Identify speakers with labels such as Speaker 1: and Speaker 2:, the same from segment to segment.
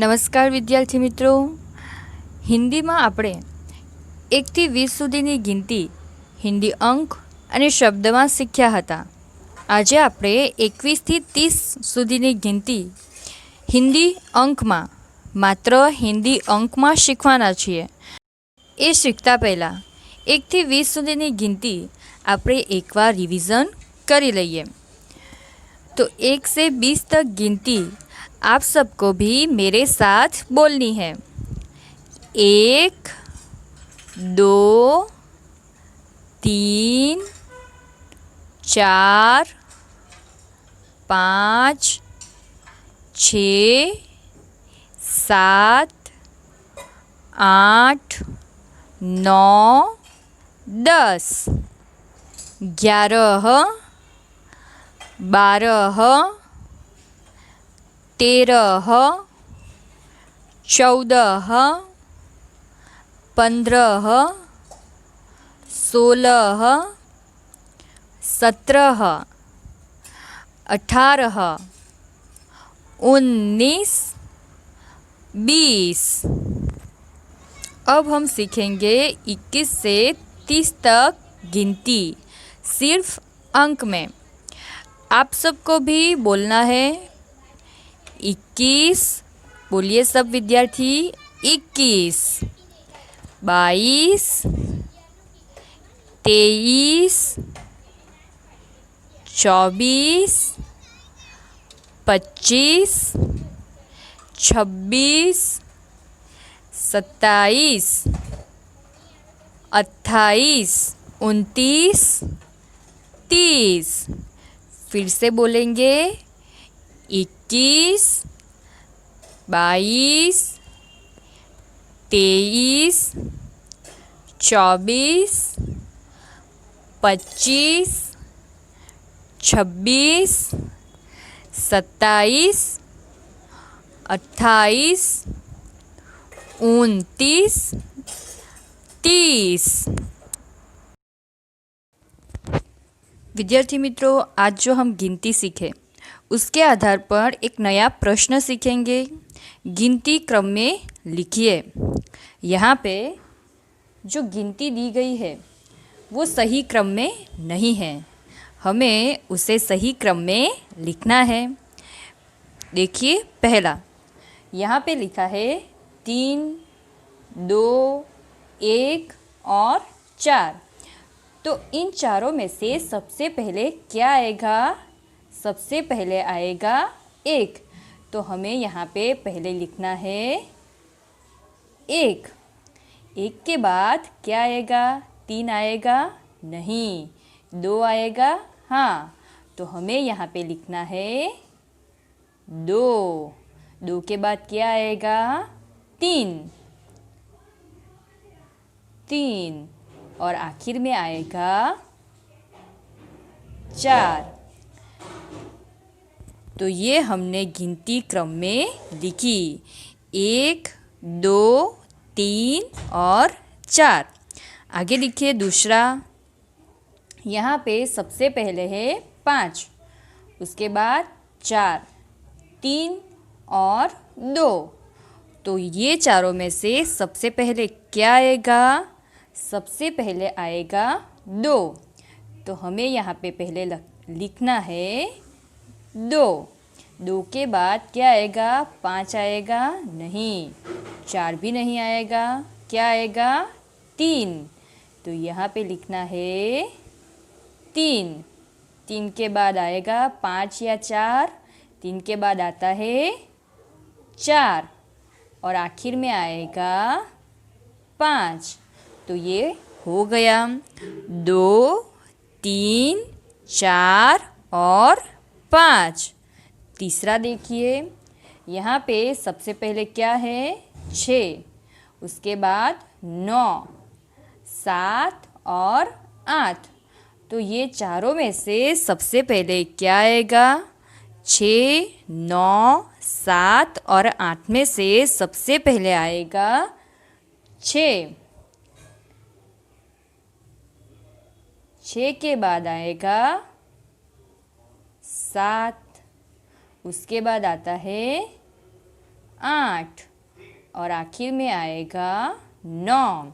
Speaker 1: નમસ્કાર વિદ્યાર્થી મિત્રો, હિન્દીમાં આપણે 1 થી 20 સુધીની ગિનતી હિન્દી અંક અને શબ્દમાં શીખ્યા હતા. આજે આપણે 21 થી 30 સુધીની ગિનતી હિન્દી અંકમાં માત્ર હિન્દી અંકમાં શીખવાના છીએ. એ શીખતા પહેલાં 1 થી 20 સુધીની ગિનતી આપણે એકવાર રિવિઝન કરી લઈએ. तो 1 से 20 तक गिनती आप सबको भी मेरे साथ बोलनी है. 1 2 3 4 5 6 7 8 9 10 11 12 13 14 15 16 17 18 19 20. अब हम सीखेंगे 21 से 30 तक गिनती सिर्फ अंक में. आप सबको भी बोलना है 21. बोलिए सब विद्यार्थी 21, 22, 23, 24, 25, 26, 27, 28, 29, 30. फिर से बोलेंगे 21, 22, 23, 24, 25, 26, 27, 28, 29, 30. विद्यार्थी मित्रों, आज जो हम गिनती सीखे उसके आधार पर एक नया प्रश्न सीखेंगे. गिनती क्रम में लिखिए. यहाँ पे जो गिनती दी गई है वो सही क्रम में नहीं है, हमें उसे सही क्रम में लिखना है. देखिए, पहला यहाँ पे लिखा है 3, 2, 1 और 4. तो इन चारों में से सबसे पहले क्या आएगा? सबसे पहले आएगा 1. तो हमें यहाँ पे पहले लिखना है 1. 1 के बाद क्या आएगा? 3 आएगा? नहीं. 2 आएगा? हाँ. तो हमें यहाँ पे लिखना है 2. 2 के बाद क्या आएगा? 3. 3 और आखिर में आएगा 4. तो ये हमने गिनती क्रम में लिखी 1, 2, 3 और 4. आगे लिखिए दूसरा. यहाँ पे सबसे पहले है 5, उसके बाद 4, 3 और 2. तो ये चारों में से सबसे पहले क्या आएगा? सबसे पहले आएगा 2. तो हमें यहाँ पे पहले लिखना है 2. 2 के बाद क्या आएगा? 5 आएगा? नहीं. 4 भी नहीं आएगा. क्या आएगा? 3. तो यहाँ पे लिखना है 3. 3 के बाद आएगा 5 या 4. 3 के बाद आता है 4 और आखिर में आएगा 5. तो ये हो गया 2, 3, 4 और 5. तीसरा देखिए, यहाँ पे सबसे पहले क्या है? 6, उसके बाद 9, 7 और 8. तो ये चारों में से सबसे पहले क्या आएगा? 6, 9, 7 और 8 में से सबसे पहले आएगा 6. 6 के बाद आएगा 7, उसके बाद आता है 8 और आखिर में आएगा 9।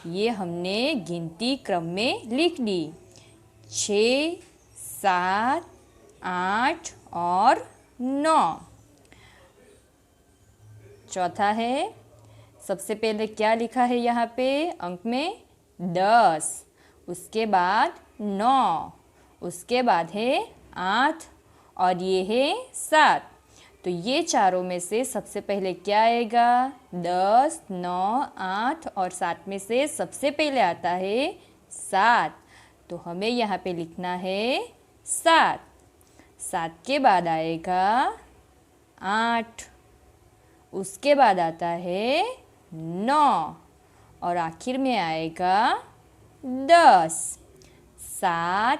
Speaker 1: ये हमने गिनती क्रम में लिख दी। 6, 7, 8 और 9। चौथा है, सबसे पहले क्या लिखा है यहाँ पे अंक में? 10, उसके बाद 9, उसके बाद है 8 और ये है 7। तो ये चारों में से सबसे पहले क्या आएगा? 10, 9, 8 और 7 में से सबसे पहले आता है 7। तो हमें यहाँ पे लिखना है 7। 7 के बाद आएगा 8, उसके बाद आता है 9 और आखिर में आएगा 10। 7,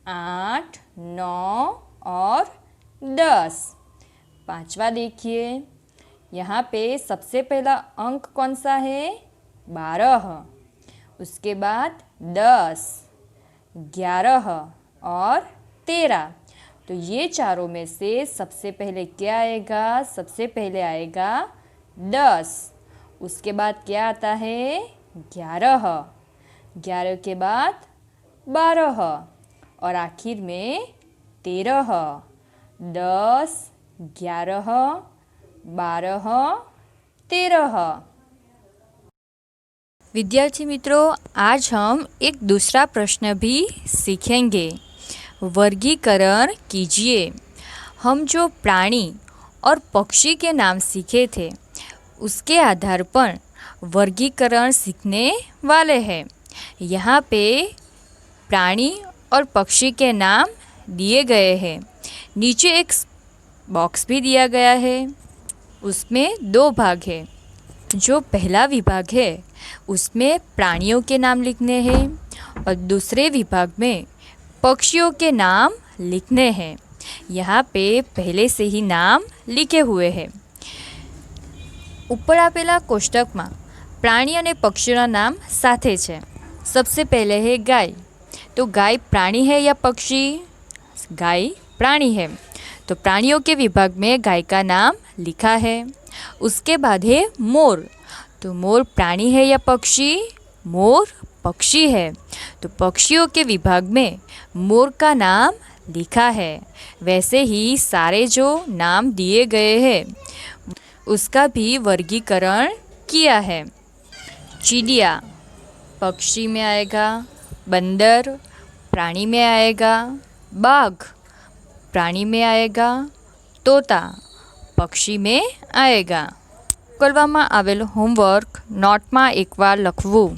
Speaker 1: 8, 9 और 10। पांचवा देखिए, यहाँ पे सबसे पहला अंक कौन सा है? 12, उसके बाद 10, 11 और 13। तो ये चारों में से सबसे पहले क्या आएगा? सबसे पहले आएगा 10, उसके बाद क्या आता है? 11, 11 के बाद 12 और आखिर में 13। 10, 11, 12, 13। विद्यार्थी मित्रों, आज हम एक दूसरा प्रश्न भी सीखेंगे। वर्गीकरण कीजिए। हम जो प्राणी और पक्षी के नाम सीखे थे उसके आधार पर वर्गीकरण सीखने वाले हैं। यहाँ पे प्राणी और पक्षी के नाम दिए गए हैं। नीचे एक बॉक्स भी दिया गया है, उसमें 2 भाग है। जो पहला विभाग है उसमें प्राणियों के नाम लिखने हैं और दूसरे विभाग में पक्षियों के नाम लिखने हैं। यहाँ पे पहले से ही नाम लिखे हुए हैं। ઉપર આપેલા કોષ્ટકમાં પ્રાણી અને પક્ષીઓના નામ સાથે છે। सबसे पहले है गाय। तो गाय प्राणी है या पक्षी? गाय प्राणी है, तो प्राणियों के विभाग में गाय का नाम लिखा है। उसके बाद है मोर। तो मोर प्राणी है या पक्षी? मोर पक्षी है, तो पक्षियों के विभाग में मोर का नाम लिखा है। वैसे ही सारे जो नाम दिए गए हैं उसका भी वर्गीकरण किया है। चिड़िया पक्षी में आएगा, बंदर प्राणी में आएगा, बाघ प्राणी में आएगा, तोता पक्षी में आएगा। કરવામાં આવેલ હોમવર્ક નોટમાં એકવાર લખવું।